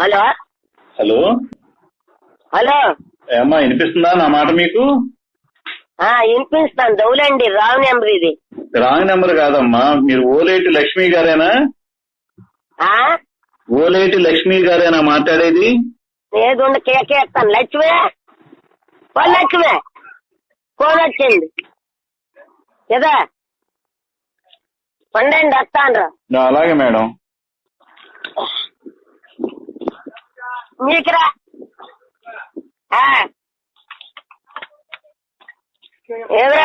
Hello hello hello ఏమ్మా వినిపిస్తుందా నా మాట మీకు? వినిపిస్తాను. దౌలండి, రాంగ్ నెంబర్ ఇది. రాంగ్ నెంబర్ కాదమ్మా, మీరు ఓలేటి లక్ష్మి గారేనా? ఓలేటి లక్ష్మి గారేనా మాట్లాడేది? ఏదుండ కేకేస్తాను. లక్ష్మే లక్ష్మే ఫోన్ వచ్చింది కదా, పండండి వస్తాను. అలాగే మేడం. మీకురా ఎదురా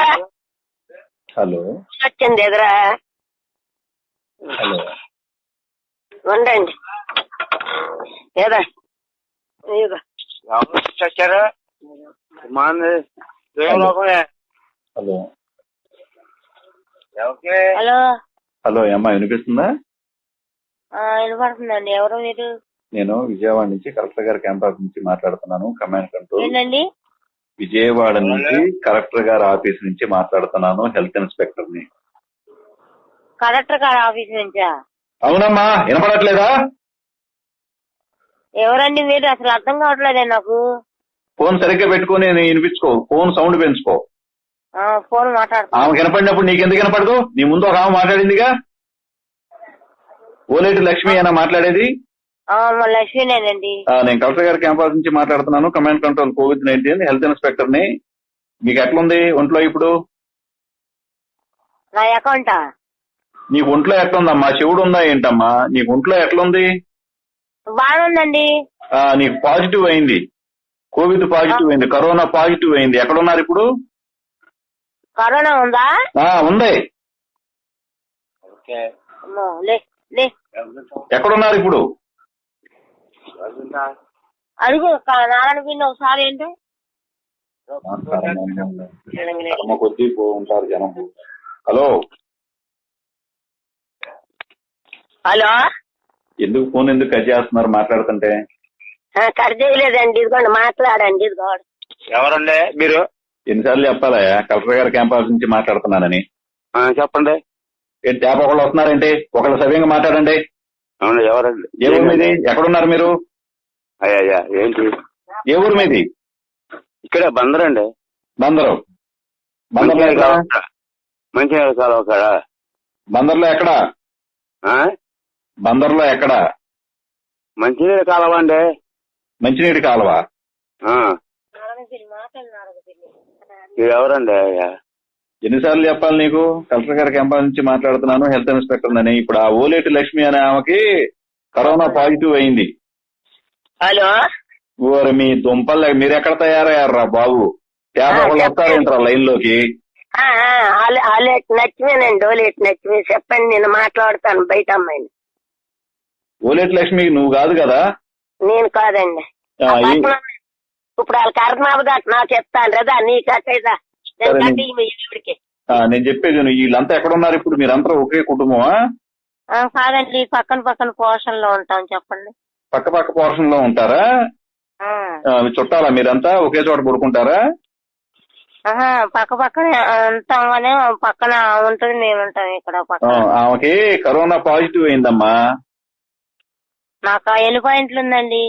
హలో వచ్చింది ఎదురా. హలో ఉండండి ఏదా చచ్చారా? హలో హలో హలో ఏమ్మా వినిపిస్తుందా? వినపడుతుందండి. ఎవరు మీరు? నేను విజయవాడ నుంచి కలెక్టర్ గారి క్యాంపస్ నుంచి మాట్లాడుతున్నాను. Command control. ఏంటండి? విజయవాడ నుంచి కలెక్టర్ గారి ఆఫీస్ నుంచి మాట్లాడుతున్నాను. హెల్త్ ఇన్స్పెక్టర్ ని. కలెక్టర్ గారి ఆఫీస్ నుంచా? అవునమ్మా, వినపడట్లేదా? ఎవరండి మీరు? అసలు అర్థం కావట్లేదే నాకు. ఫోన్ సరిగ్గా పెట్టుకుని వినిపించుకో. ఫోన్ సౌండ్ పెంచుకో. ఫోన్ మాట్లాడుతున్నా. ఆమె కనపడినప్పుడు నీకెందుకు కనపడదు? నీ ముందు ఒక ఆమె మాట్లాడిందిగా. ఓలేటి లక్ష్మి అయినా మాట్లాడేది? లక్ష్మీనేనండి. నేను కలెక్టర్ గారి క్యాంపస్ నుంచి మాట్లాడుతున్నాను. Command control COVID-19 health inspector ని. మీకు ఎట్లుంది ఒంట్లో ఇప్పుడు? నా అకౌంటా? నీకు ఒంట్లో ఎట్లుందమ్మా? చెవుడు ఉందా ఏంటమ్మా? నీకు ఒంట్లో ఎట్లుంది? బాగుందండి. నీకు పాజిటివ్ అయింది. కోవిడ్ పాజిటివ్ అయింది. కరోనా పాజిటివ్ అయింది. ఎక్కడున్నారు ఇప్పుడు? కరోనా ఉందా? ఉంది. ఎక్కడున్నారు ఇప్పుడు? అడుగు నారాయణ పిన్ని ఒకసారి. ఏంటి కొద్దీ ఉంటారు జనం. హలో హలో ఎందుకు ఫోన్ ఎందుకు కట్ చేస్తున్నారు మాట్లాడుతుంటే? కట్ చేయలేదండి. ఇదిగోండి మాట్లాడండి. ఇదిగోండి. ఎవరండి మీరు? ఎన్నిసార్లు చెప్పాలా కలెక్టర్ గారి క్యాంపస్ నుంచి మాట్లాడుతున్నానని? చెప్పండి. ఏంటి తేప ఒకళ్ళు వస్తున్నారంటే ఒకళ్ళు సవ్యంగా మాట్లాడండి. అవును, ఎవరండి? ఏ ఊరు మీది? ఎక్కడున్నారు మీరు? అయ్యా ఏంటి? ఏ ఊరు మీది? ఇక్కడే బందరండి. బందరు. బందర్లో ఎక్కడ? మంచినీళ్ళ కాలువ కాడ. బందర్లో ఎక్కడ? బందర్లో ఎక్కడ? మంచినీళ్ళ కాలువ అండి. మంచినీటి కాలువ. మీరు ఎవరండి? అయ్యా ఎన్నిసార్లు చెప్పాలి నీకు? కలెక్టర్ గారి క్యాంపస్ నుంచి మాట్లాడుతున్నాను. హెల్త్ ఇన్స్పెక్టర్ అని. ఇప్పుడు ఆ ఓలేటి లక్ష్మి అనే ఆమెకి కరోనా పాజిటివ్ అయింది. హలో ఓరి మీ దుంపలు, మీరు ఎక్కడ తయారయ్యారా బాబు? ఒకళ్ళు వస్తారేంట్రా లైన్ లోకి? లక్ష్మీనండి. ఓలేటి లక్ష్మి. చెప్పండి, నేను మాట్లాడతాను బయట అమ్మాయిని. ఓలేటి లక్ష్మి నువ్వు కాదు కదా? నేను కాదండి. ఇప్పుడు వాళ్ళకి అర్థం అవ్వదు. నాకు చెప్తాను కదా, నీకట్టేదా? నేను చెప్పేది వీళ్ళంతా ఎక్కడున్నారు ఇప్పుడు? మీరంతా ఒకే కుటుంబమా? కాదండి, పక్కన పోర్షన్ లో ఉంటాం. చెప్పండి. పక్క పోర్షన్ లో ఉంటారా? చుట్టాలా మీరంతా? ఒకే చోట పడుకుంటారా? పక్కనే ఉంటాం కానీ పక్కన ఉంటుంది, మేము ఉంటాం ఇక్కడ పక్కన. ఆమెకి కరోనా పాజిటివ్ అయిందమ్మా. నాకు 7 పాయింట్లు ఉందండి.